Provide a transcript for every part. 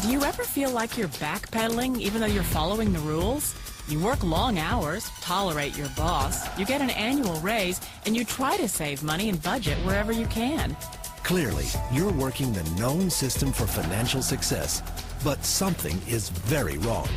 Do you ever feel like you're backpedaling even though you're following the rules? You work long hours, tolerate your boss, you get an annual raise, and you try to save money and budget wherever you can. Clearly, you're working the known system for financial success, but something is very wrong.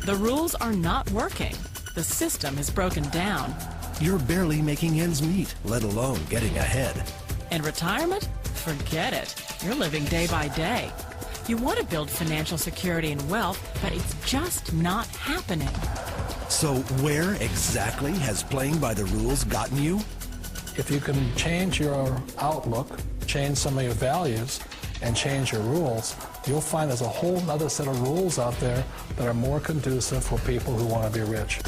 The rules are not working. The system is broken down. You're barely making ends meet, let alone getting ahead. And retirement? Forget it. You're living day by day. You want to build financial security and wealth, but it's just not happening. So where exactly has playing by the rules gotten you? If you can change your outlook, change some of your values, and change your rules, you'll find there's a whole other set of rules out there that are more conducive for people who want to be rich.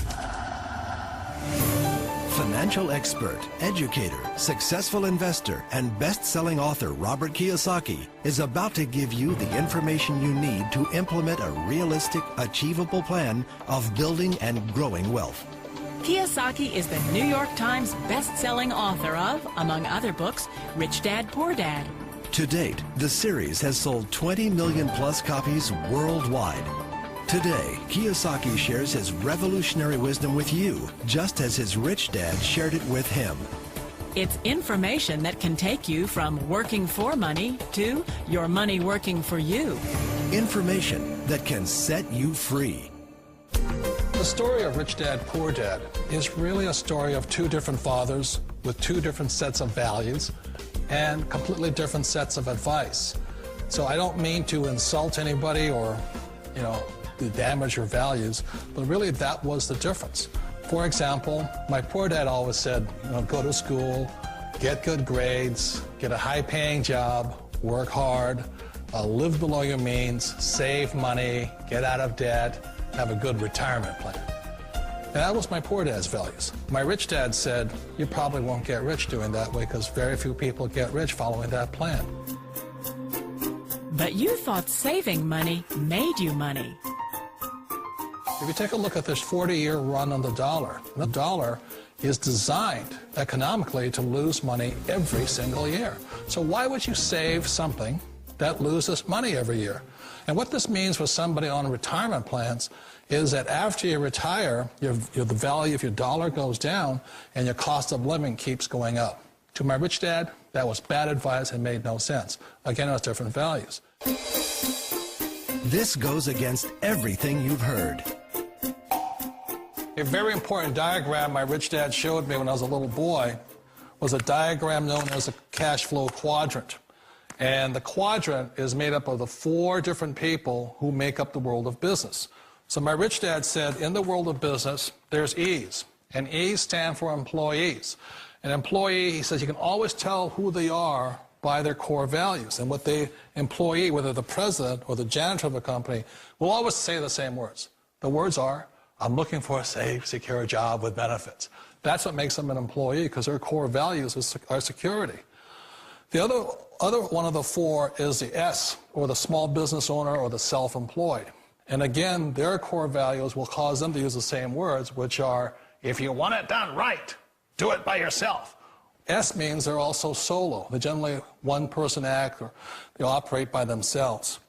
Financial expert, educator, successful investor, and best-selling author Robert Kiyosaki is about to give you the information you need to implement a realistic, achievable plan of building and growing wealth. Kiyosaki is the New York Times best-selling author of, among other books, Rich Dad, Poor Dad. To date, the series has sold 20 million plus copies worldwide. Today, Kiyosaki shares his revolutionary wisdom with you, just as his rich dad shared it with him. It's information that can take you from working for money to your money working for you. Information that can set you free. The story of Rich Dad, Poor Dad is really a story of two different fathers with two different sets of values and completely different sets of advice. So I don't mean to insult anybody or, to damage your values, but really that was the difference. For example, my poor dad always said, go to school, get good grades, get a high-paying job, work hard, live below your means, save money, get out of debt, have a good retirement plan. And that was my poor dad's values. My rich dad said, you probably won't get rich doing that way because very few people get rich following that plan. But you thought saving money made you money. If you take a look at this 40-year run on the dollar is designed economically to lose money every single year. So why would you save something that loses money every year? And what this means for somebody on retirement plans is that after you retire, the value of your dollar goes down and your cost of living keeps going up. To my rich dad, that was bad advice and made no sense. Again, it was different values. This goes against everything you've heard. A very important diagram my rich dad showed me when I was a little boy was a diagram known as a cash flow quadrant. And the quadrant is made up of the four different people who make up the world of business. So my rich dad said, in the world of business, there's E's. And E's stand for employees. An employee, he says, you can always tell who they are by their core values. And what the employee, whether the president or the janitor of a company, will always say the same words. The words are, I'm looking for a safe, secure job with benefits. That's what makes them an employee, because their core values are security. The other one of the four is the S, or the small business owner or the self-employed. And again, their core values will cause them to use the same words, which are, if you want it done right, do it by yourself. S means they're also solo. They're generally one-person act, or they operate by themselves.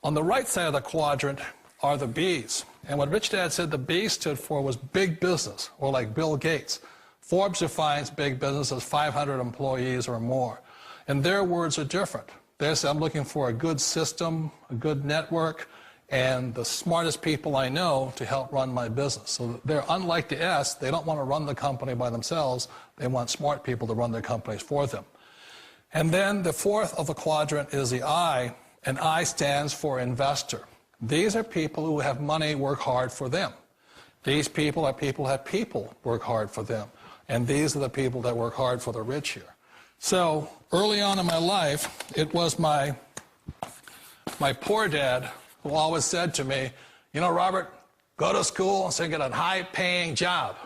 On the right side of the quadrant are the B's. And what Rich Dad said the B stood for was big business, or like Bill Gates. Forbes defines big business as 500 employees or more. And their words are different. They say, I'm looking for a good system, a good network, and the smartest people I know to help run my business. So they're unlike the S. They don't want to run the company by themselves. They want smart people to run their companies for them. And then the fourth of the quadrant is the I, and I stands for investor. These are people who have money work hard for them. These people are people who have people work hard for them. And these are the people that work hard for the rich here. So early on in my life, it was my poor dad who always said to me, Robert, go to school and get a high-paying job.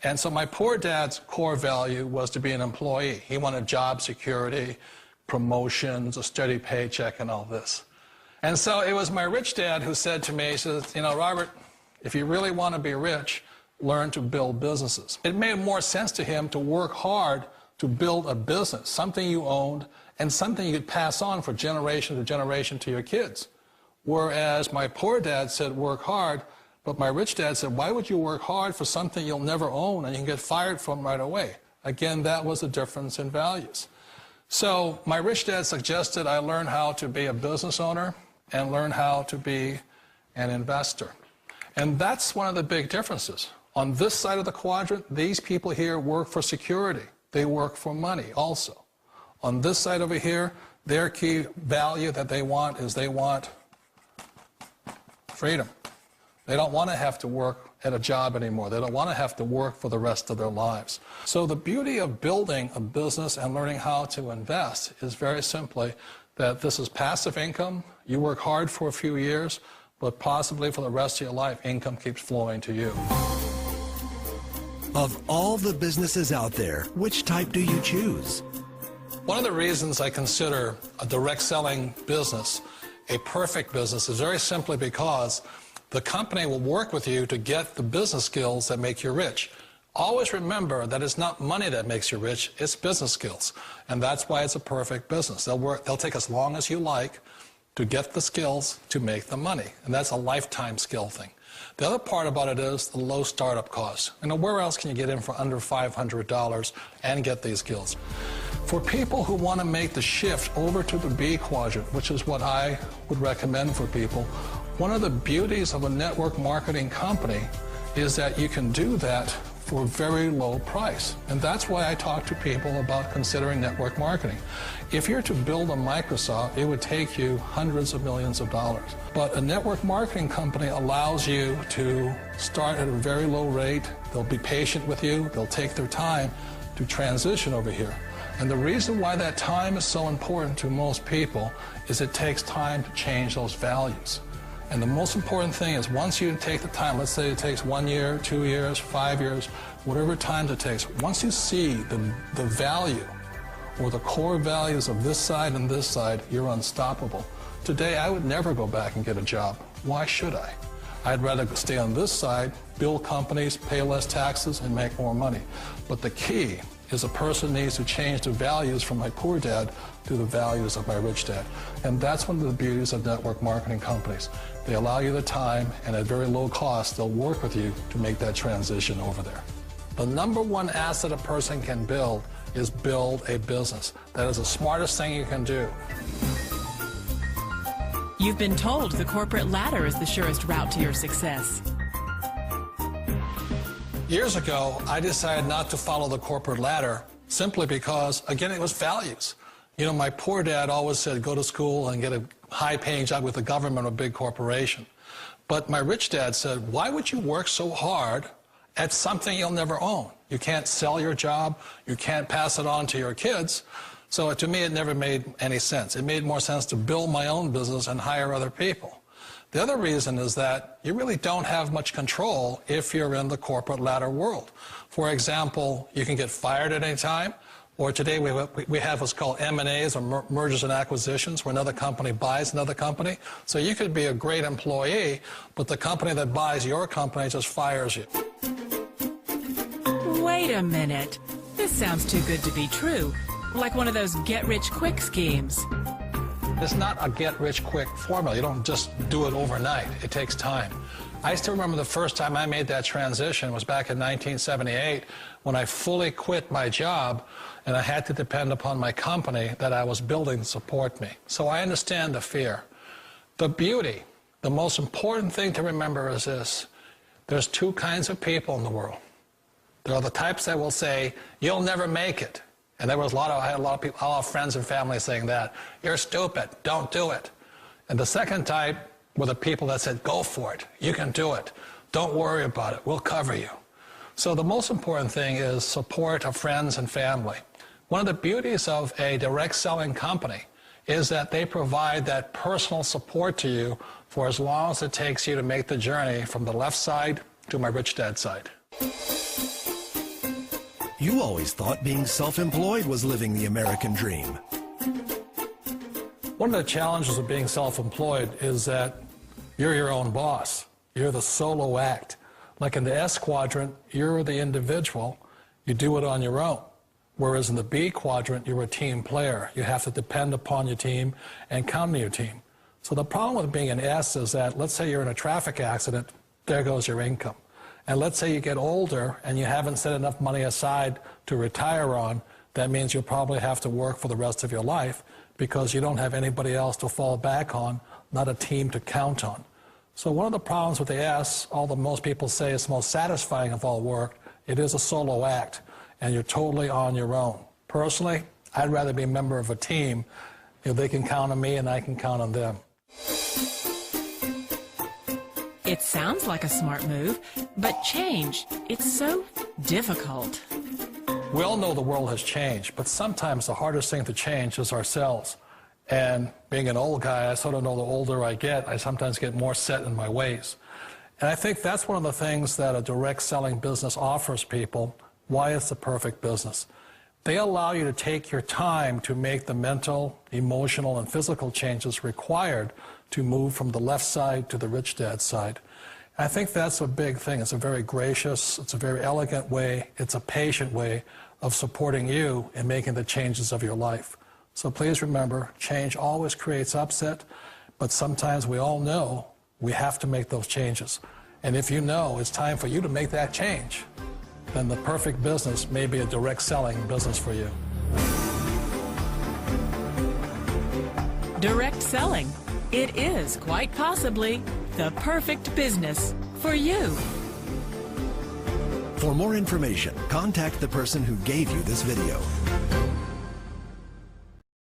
And so my poor dad's core value was to be an employee. He wanted job security, promotions, a steady paycheck, and all this. And so it was my rich dad who said to me, he says, Robert, if you really want to be rich, learn to build businesses. It made more sense to him to work hard to build a business, something you owned and something you could pass on for generation to generation to your kids. Whereas my poor dad said, work hard, but my rich dad said, why would you work hard for something you'll never own and you can get fired from right away? Again, that was a difference in values. So my rich dad suggested I learn how to be a business owner and learn how to be an investor. And that's one of the big differences. On this side of the quadrant, these people here work for security. They work for money also. On this side over here, their key value that they want is they want freedom. They don't want to have to work at a job anymore. They don't want to have to work for the rest of their lives. So the beauty of building a business and learning how to invest is very simply that this is passive income. You work hard for a few years, but possibly for the rest of your life, income keeps flowing to you. Of all the businesses out there, which type do you choose? One of the reasons I consider a direct selling business a perfect business is very simply because the company will work with you to get the business skills that make you rich. Always remember that it's not money that makes you rich, it's business skills. And that's why it's a perfect business. They'll take as long as you like to get the skills to make the money. And that's a lifetime skill thing. The other part about it is the low startup costs. You know, where else can you get in for under $500 and get these skills? For people who want to make the shift over to the B quadrant, which is what I would recommend for people, one of the beauties of a network marketing company is that you can do that for a very low price. And that's why I talk to people about considering network marketing. If you're to build a Microsoft, it would take you hundreds of millions of dollars. But a network marketing company allows you to start at a very low rate. They'll be patient with you. They'll take their time to transition over here. And the reason why that time is so important to most people is it takes time to change those values. And the most important thing is once you take the time, let's say it takes 1 year, 2 years, 5 years, whatever time it takes, once you see the value or the core values of this side and this side, you're unstoppable. Today, I would never go back and get a job. Why should I? I'd rather stay on this side, build companies, pay less taxes, and make more money. But the key is a person needs to change the values from my poor dad to the values of my rich dad. And that's one of the beauties of network marketing companies. They allow you the time, and at very low cost, they'll work with you to make that transition over there. The number one asset a person can build is build a business. That is the smartest thing you can do. You've been told the corporate ladder is the surest route to your success. Years ago, I decided not to follow the corporate ladder simply because, again, it was values. You know, my poor dad always said, go to school and get a high-paying job with the government or a big corporation. But my rich dad said, why would you work so hard at something you'll never own? You can't sell your job. You can't pass it on to your kids. So to me, it never made any sense. It made more sense to build my own business and hire other people. The other reason is that you really don't have much control if you're in the corporate ladder world. For example, you can get fired at any time, or today we have what's called M&As, or mergers and acquisitions, where another company buys another company. So you could be a great employee, but the company that buys your company just fires you. Wait a minute. This sounds too good to be true. Like one of those get-rich-quick schemes. It's not a get-rich-quick formula. You don't just do it overnight. It takes time. I still remember the first time I made that transition was back in 1978 when I fully quit my job and I had to depend upon my company that I was building to support me. So I understand the fear. The beauty, the most important thing to remember is this. There's two kinds of people in the world. There are the types that will say, you'll never make it. And there was I had a lot of people, a lot of friends and family saying that. You're stupid, don't do it. And the second type were the people that said, go for it, you can do it. Don't worry about it, we'll cover you. So the most important thing is support of friends and family. One of the beauties of a direct selling company is that they provide that personal support to you for as long as it takes you to make the journey from the left side to my rich dad side. You always thought being self-employed was living the American dream. One of the challenges of being self-employed is that you're your own boss. You're the solo act. Like in the S quadrant, you're the individual. You do it on your own. Whereas in the B quadrant, you're a team player. You have to depend upon your team and count on your team. So the problem with being an S is that, let's say you're in a traffic accident, there goes your income. And let's say you get older and you haven't set enough money aside to retire on, that means you'll probably have to work for the rest of your life because you don't have anybody else to fall back on, not a team to count on. So one of the problems with the S, although most people say it's the most satisfying of all work, it is a solo act, and you're totally on your own. Personally, I'd rather be a member of a team if they can count on me and I can count on them. It sounds like a smart move, but change, it's so difficult. We all know the world has changed, but sometimes the hardest thing to change is ourselves. And being an old guy, I sort of know the older I get, I sometimes get more set in my ways. And I think that's one of the things that a direct selling business offers people, why it's the perfect business. They allow you to take your time to make the mental, emotional, and physical changes required to move from the left side to the rich dad side. I think that's a big thing. It's a very gracious, it's a very elegant way, it's a patient way of supporting you in making the changes of your life. So please remember, change always creates upset, but sometimes we all know we have to make those changes. And if you know it's time for you to make that change, then the perfect business may be a direct selling business for you. Direct selling. It is quite possibly the perfect business for you. For more information, contact the person who gave you this video.